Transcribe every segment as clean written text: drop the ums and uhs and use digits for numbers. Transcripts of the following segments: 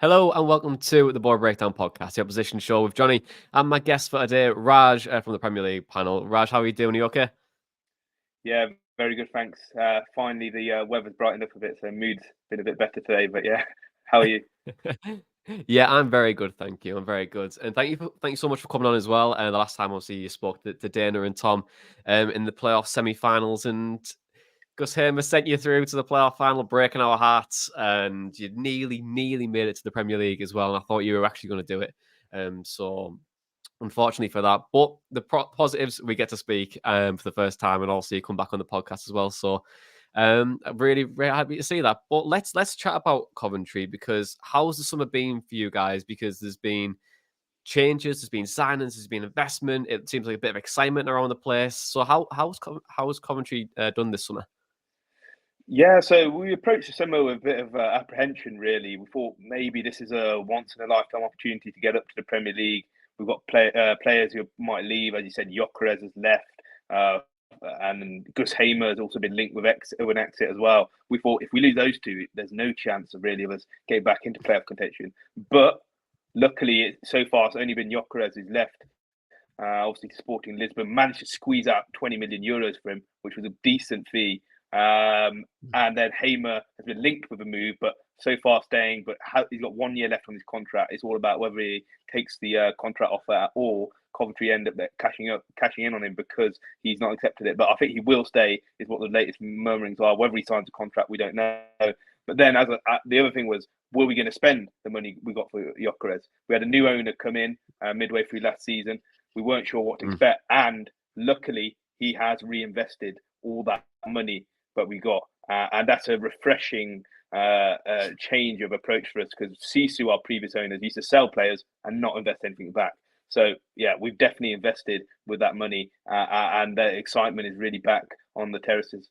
Hello and welcome to the Boro Breakdown podcast, the opposition show with Jonny and my guest for today, Raj from the Premier League panel. Raj, how are you doing? Are you okay? Yeah, very good, thanks. Finally, the weather's brightened up a bit, so mood's been a bit better today. But yeah, how are you? Yeah, I'm very good, thank you. I'm very good, and thank you so much for coming on as well. And the last time, obviously, you spoke to Dana and Tom in the playoff semi-finals, and Gus Hamer sent you through to the playoff final, breaking our hearts, and you nearly made it to the Premier League as well. And I thought you were actually going to do it. So unfortunately for that. But the positives, we get to speak for the first time, and also you come back on the podcast as well. So I'm really, really happy to see that. But let's chat about Coventry, because how's the summer been for you guys? Because there's been changes, there's been signings, there's been investment. It seems like a bit of excitement around the place. So how's Coventry done this summer? Yeah, so we approached the summer with a bit of apprehension, really. We thought maybe this is a once in a lifetime opportunity to get up to the Premier League. We've got players who might leave, as you said. Gyökeres has left, uh, and Gus Hamer has also been linked with an exit as well. We thought if we lose those two, there's no chance of really of us getting back into playoff contention. But luckily, so far it's only been Gyökeres who's left. Obviously, Sporting Lisbon managed to squeeze out 20 million euros for him, which was a decent fee. And then Hamer has been linked with a move, but so far staying. But he's got 1 year left on his contract. It's all about whether he takes the contract offer or Coventry end up cashing in on him because he's not accepted it. But I think he will stay, is what the latest murmurings are. Whether he signs a contract, we don't know. But then, the other thing was, were we going to spend the money we got for Gyökeres? We had a new owner come in midway through last season. We weren't sure what to Mm. expect, and luckily, he has reinvested all that money that we got, and that's a refreshing change of approach for us because Sisu, our previous owners, used to sell players and not invest anything back. So yeah, we've definitely invested with that money, and the excitement is really back on the terraces.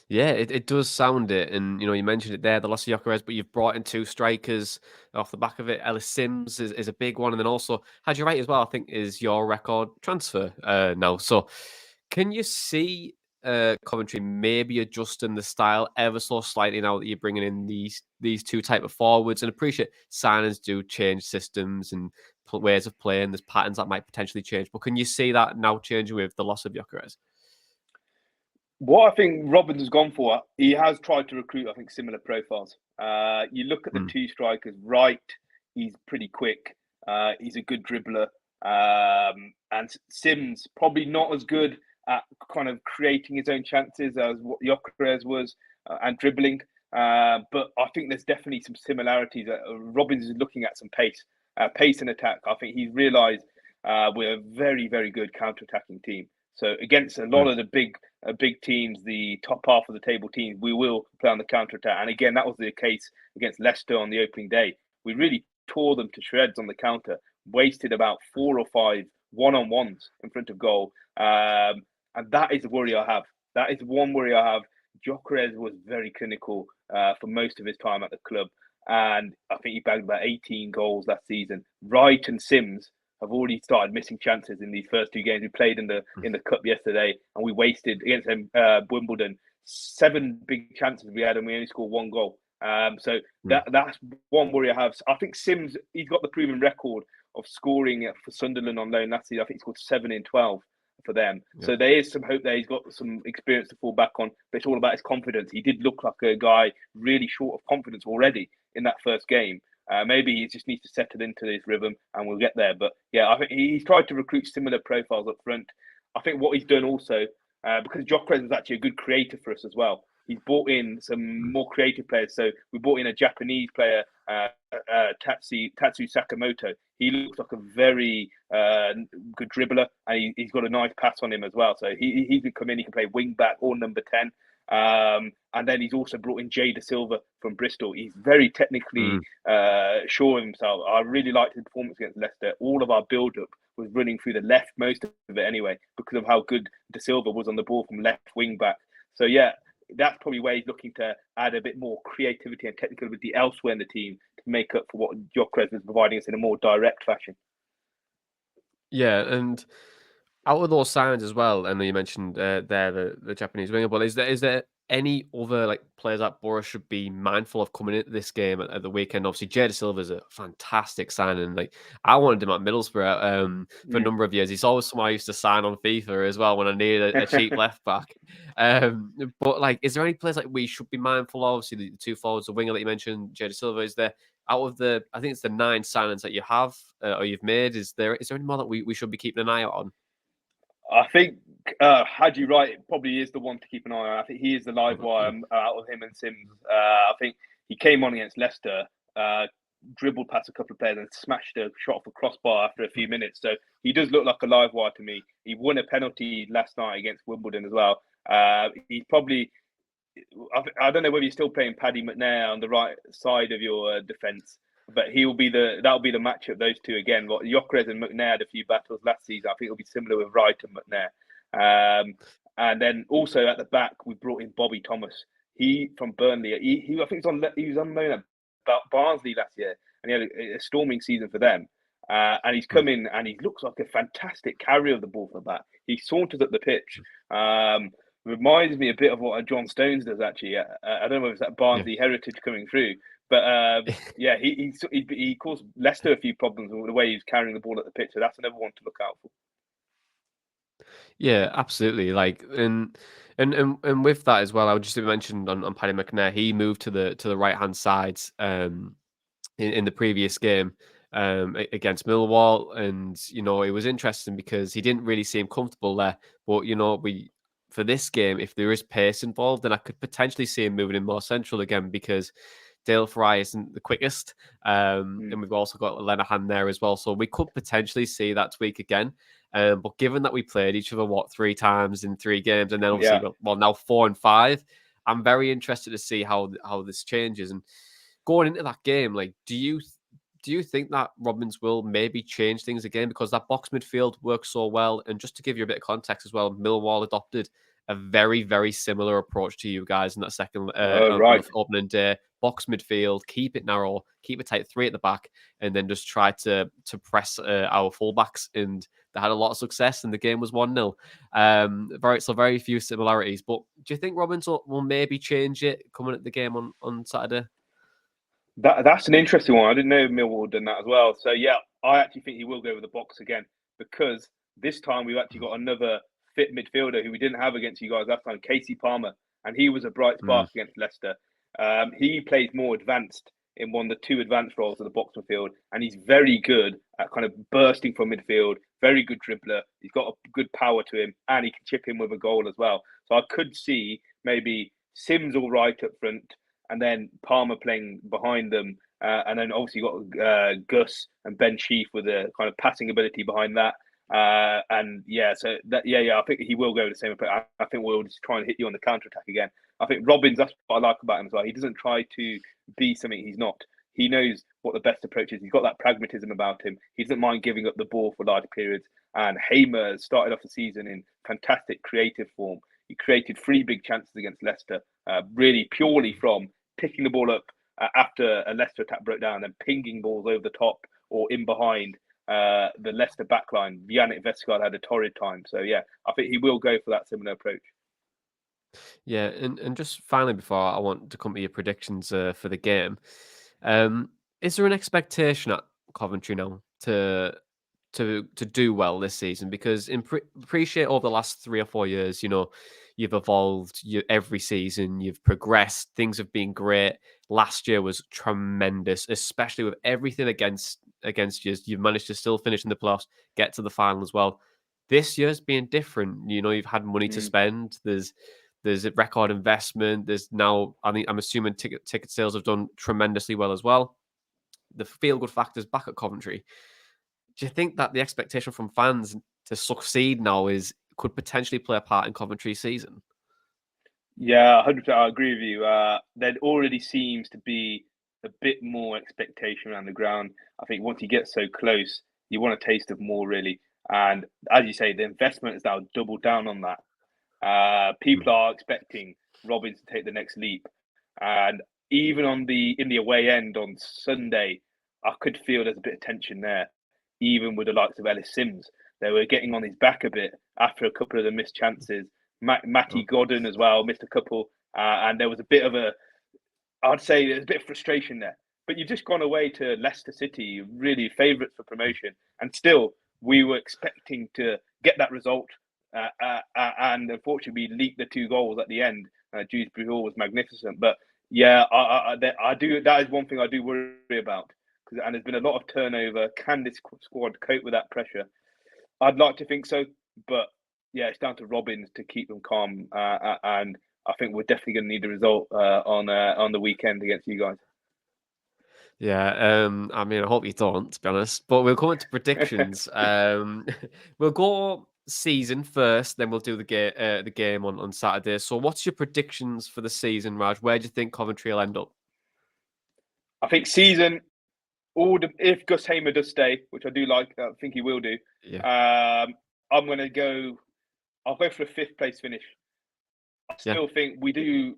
Yeah, it does sound it. And, you mentioned it there, the loss of Gyökeres, but you've brought in two strikers off the back of it. Ellis Sims is a big one. And then also, had you right as well, I think, is your record transfer now. So can you see Coventry maybe adjusting the style ever so slightly now that you're bringing in these two type of forwards? And appreciate signings do change systems and ways of playing. There's patterns that might potentially change. But can you see that now changing with the loss of Gyökeres? What I think Robbins has gone for, he has tried to recruit, I think, similar profiles. You look at the Mm, two strikers, Wright, he's pretty quick. He's a good dribbler. And Sims, probably not as good at kind of creating his own chances as what Gyökeres was and dribbling. But I think there's definitely some similarities. Robbins is looking at some pace and attack. I think he's realised we're a very, very good counter-attacking team. So against a lot mm. of the big teams, the top half of the table teams, we will play on the counter attack. And again, that was the case against Leicester on the opening day. We really tore them to shreds on the counter, wasted about 4 or 5 one-on-ones in front of goal. And that is a worry I have. That is one worry I have. Gyökeres was very clinical for most of his time at the club. And I think he bagged about 18 goals last season. Wright and Sims have already started missing chances in these first two games. We played in the cup yesterday, and we wasted against Wimbledon 7 big chances we had, and we only scored 1 goal. So Mm. that's one worry I have. I think Sims, he's got the proven record of scoring for Sunderland on loan last season. I think he scored 7 in 12 for them. Yeah. So there is some hope there. He's got some experience to fall back on, but it's all about his confidence. He did look like a guy really short of confidence already in that first game. Maybe he just needs to settle into his rhythm and we'll get there. But yeah, I think he's tried to recruit similar profiles up front. I think what he's done also, because Gyökeres was actually a good creator for us as well, he's brought in some more creative players. So we brought in a Japanese player, Tatsu Sakamoto. He looks like a very good dribbler, and he's got a nice pass on him as well. So he can come in, he can play wing back or number 10. And then he's also brought in Jay Da Silva from Bristol. He's very technically Mm. sure of himself. I really liked his performance against Leicester. All of our build-up was running through the left, most of it anyway, because of how good Da Silva was on the ball from left wing back. So yeah, that's probably where he's looking to add a bit more creativity and technical ability elsewhere in the team to make up for what Gyökeres was providing us in a more direct fashion. Yeah, and out of those signs as well, and you mentioned there the Japanese winger, but is there any other like players that Boro should be mindful of coming into this game at the weekend? Obviously, Jada Silva's a fantastic signing. Like I wanted him at Middlesbrough for a Mm. number of years. He's always someone I used to sign on FIFA as well when I needed a cheap left back. But like, is there any players like we should be mindful of? Obviously, the two forwards, the winger that you mentioned, Jada Silva, is there out of the? I think it's the 9 signings that you have or you've made. Is there any more that we should be keeping an eye out on? I think Hadji Wright probably is the one to keep an eye on. I think he is the live wire out of him and Sims. I think he came on against Leicester, dribbled past a couple of players and smashed a shot off a crossbar after a few minutes. So he does look like a live wire to me. He won a penalty last night against Wimbledon as well. He's probably I don't know whether you're still playing Paddy McNair on the right side of your defence, but that'll be the matchup those two again. What Gyökeres and McNair had a few battles last season. I think it'll be similar with Wright and McNair. And then also at the back we brought in Bobby Thomas. He from Burnley. He I think he was on loan at Barnsley last year, and he had a storming season for them. And he's come in and he looks like a fantastic carrier of the ball for that. He saunters up the pitch. Reminds me a bit of what John Stones does actually. I don't know if it's that Yeah. Barnsley heritage coming through, but yeah, he caused Leicester a few problems with the way he's carrying the ball at the pitch. So that's another one to look out for. Yeah, absolutely. Like and with that as well, I would just mention on Paddy McNair, he moved to the right hand side in the previous game against Millwall, and it was interesting because he didn't really seem comfortable there. But we for this game, if there is pace involved, then I could potentially see him moving in more central again because Dale Fry isn't the quickest, Mm. and we've also got Lenahan there as well, so we could potentially see that tweak again. But given that we played each other 3 times in 3 games, and then obviously Yeah, now 4 and 5, I'm very interested to see how this changes. And going into that game, like, do you think that Robins will maybe change things again because that box midfield works so well? And just to give you a bit of context as well, Millwall adopted a very, very similar approach to you guys in that second on the right. opening day. Box midfield, keep it narrow, keep it tight, 3 at the back, and then just try to press our fullbacks. And they had a lot of success, and the game was 1-0. Very few similarities. But do you think Robins will maybe change it coming at the game on Saturday? That's an interesting one. I didn't know Millwall had done that as well. So yeah, I actually think he will go with the box again because this time we've actually got another fit midfielder who we didn't have against you guys last time, Casey Palmer, and he was a bright Mm. spark against Leicester. He plays more advanced in one of the 2 advanced roles of the box midfield, and he's very good at kind of bursting from midfield. Very good dribbler. He's got a good power to him, and he can chip in with a goal as well. So I could see maybe Sims all right up front and then Palmer playing behind them, and then obviously you've got Gus and Ben Sheaf with a kind of passing ability behind that. And yeah, so I think he will go the same. But I think we'll just try and hit you on the counter attack again. I think Robbins, that's what I like about him as well. He doesn't try to be something he's not. He knows what the best approach is. He's got that pragmatism about him. He doesn't mind giving up the ball for large periods. And Hamer started off the season in fantastic creative form. He created 3 big chances against Leicester, really purely from picking the ball up after a Leicester attack broke down and pinging balls over the top or in behind the Leicester backline. Yannick Vestergaard had a torrid time. So, yeah, I think he will go for that similar approach. Yeah, and just finally, before I want to come to your predictions for the game, um, is there an expectation at Coventry now to do well this season? Because appreciate over the last 3 or 4 years, you've evolved. Every season you've progressed. Things have been great. Last year was tremendous, especially with everything against you. You've managed to still finish in the playoffs, get to the final as well. This year's been different. You've had money to Mm. spend. There's a record investment. There's now, I'm assuming ticket sales have done tremendously well as well. The feel good factors back at Coventry. Do you think that the expectation from fans to succeed now could potentially play a part in Coventry's season? Yeah, 100%. I agree with you. There already seems to be a bit more expectation around the ground. I think once you get so close, you want a taste of more, really. And as you say, the investment is now doubled down on that. Mm. People are expecting Robbins to take the next leap, and even in the away end on Sunday, I could feel there's a bit of tension there. Even with the likes of Ellis Sims, they were getting on his back a bit after a couple of the missed chances. Matty Oh, Godden as well missed a couple, and there was a bit of a, I'd say there's a bit of frustration there. But you've just gone away to Leicester City, really favourites for promotion, and still we were expecting to get that result. And unfortunately, we leaked the 2 goals at the end. Dewsbury Hall was magnificent, but yeah, I do. That is one thing I do worry about. And there's been a lot of turnover. Can this squad cope with that pressure? I'd like to think so, but yeah, it's down to Robbins to keep them calm. And I think we're definitely going to need a result on the weekend against you guys. Yeah, I mean, I hope you don't, to be honest. But we'll go into predictions. We'll go season first, then we'll do the game on Saturday. So, what's your predictions for the season, Raj? Where do you think Coventry will end up? I think season, if Gus Hamer does stay, which I do like, I think he will do. Yeah, I'm going to go. I'll go for a 5th place finish. I yeah, still think we do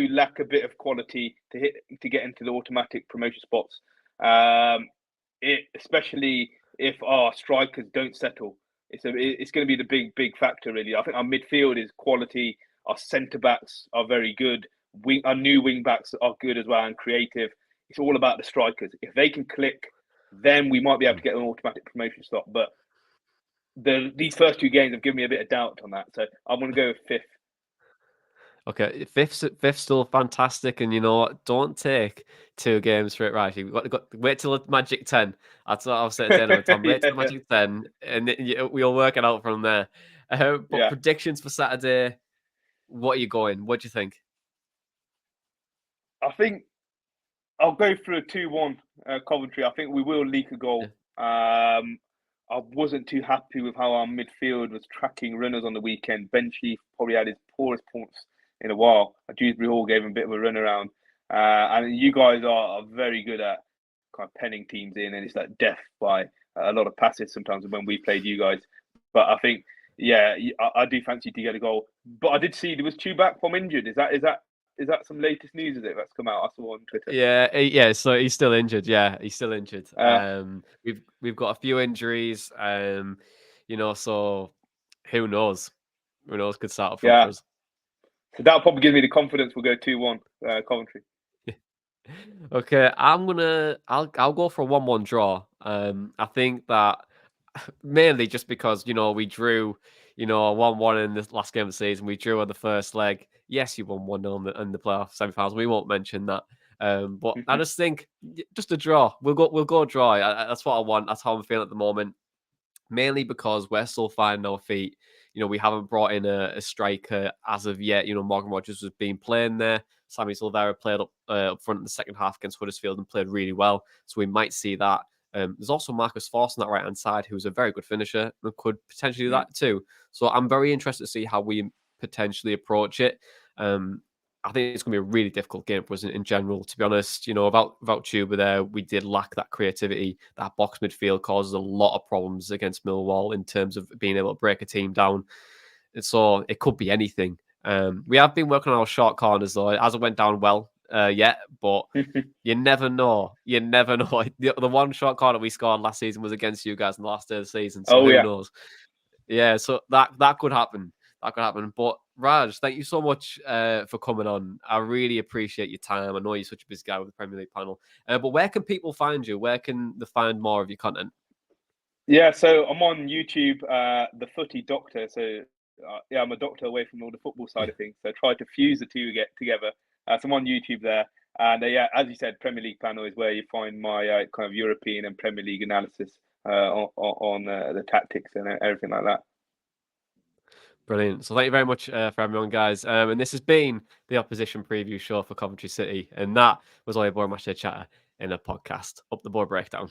lack a bit of quality to get into the automatic promotion spots. Especially if our strikers don't settle. It's going to be the big factor really. I think our midfield is quality. Our centre backs are very good. Our new wing backs are good as well and creative. It's all about the strikers. If they can click, then we might be able to get an automatic promotion spot. But these first 2 games have given me a bit of doubt on that. So I'm going to go with 5th. Okay, fifth's still fantastic, and you know what? Don't take 2 games for it, right? You've got wait till the magic 10. That's what I'll say to dinner with Tom. Wait till the Yeah, magic 10, and we'll work it out from there. But yeah. predictions for Saturday, what are you going? What do you think? I think I'll go for a 2-1 Coventry. I think we will leak a Yeah, goal. I wasn't too happy with how our midfield was tracking runners on the weekend. Benchy probably had his poorest points in a while. Dewsbury Hall gave him a bit of a run around. And you guys are very good at kind of penning teams in, and it's like death by a lot of passes sometimes when we played you guys. But I think, yeah, I do fancy to get a goal. But I did see there was two back from injured. Is that some latest news? Is it that's come out? I saw on Twitter. yeah. So he's still injured. Yeah, he's still injured. Uh, We've got a few injuries. So who knows? Who knows? Could start up front yeah, for us. so that'll probably give me the confidence. We'll go 2-1 Coventry. Okay, I'll go for a 1-1 draw. I think that mainly just because we drew, a 1-1 in the last game of the season. We drew on the first leg. Yes, you won 1-0 in the playoff semi-finals. We won't mention that. But I just think just a draw. We'll go draw. That's what I want. That's how I'm feeling at the moment. Mainly because we're still finding our feet. We haven't brought in a striker as of yet. Morgan Rogers has been playing there. Sammy Silvera played up front in the second half against Huddersfield and played really well. So we might see that. There's also Marcus Forss on that right hand side, who's a very good finisher and could potentially do Mm. that too. So I'm very interested to see how we potentially approach it. Um, I think it's going to be a really difficult game for us in general, to be honest. Without Tuba there, we did lack that creativity. That box midfield causes a lot of problems against Millwall in terms of being able to break a team down. And so it could be anything. We have been working on our short corners, though. It hasn't went down well yet, but you never know. You never know. The one short corner we scored last season was against you guys in the last day of the season, so Oh who yeah, knows? Yeah, so that could happen. That could happen. But Raj, thank you so much for coming on. I really appreciate your time. I know you're such a busy guy with the Premier League panel. But where can people find you? Where can they find more of your content? yeah. So I'm on YouTube, the Footy Doctor. So yeah, I'm a doctor away from all the football side Yeah, of things. So I try to fuse the two get together. So I'm on YouTube there, and yeah, as you said, Premier League panel is where you find my kind of European and Premier League analysis on the tactics and everything like that. brilliant. So thank you very much for everyone, guys. And this has been the opposition preview show for Coventry City, and that was all your board match day chatter in a podcast. Up the board breakdown.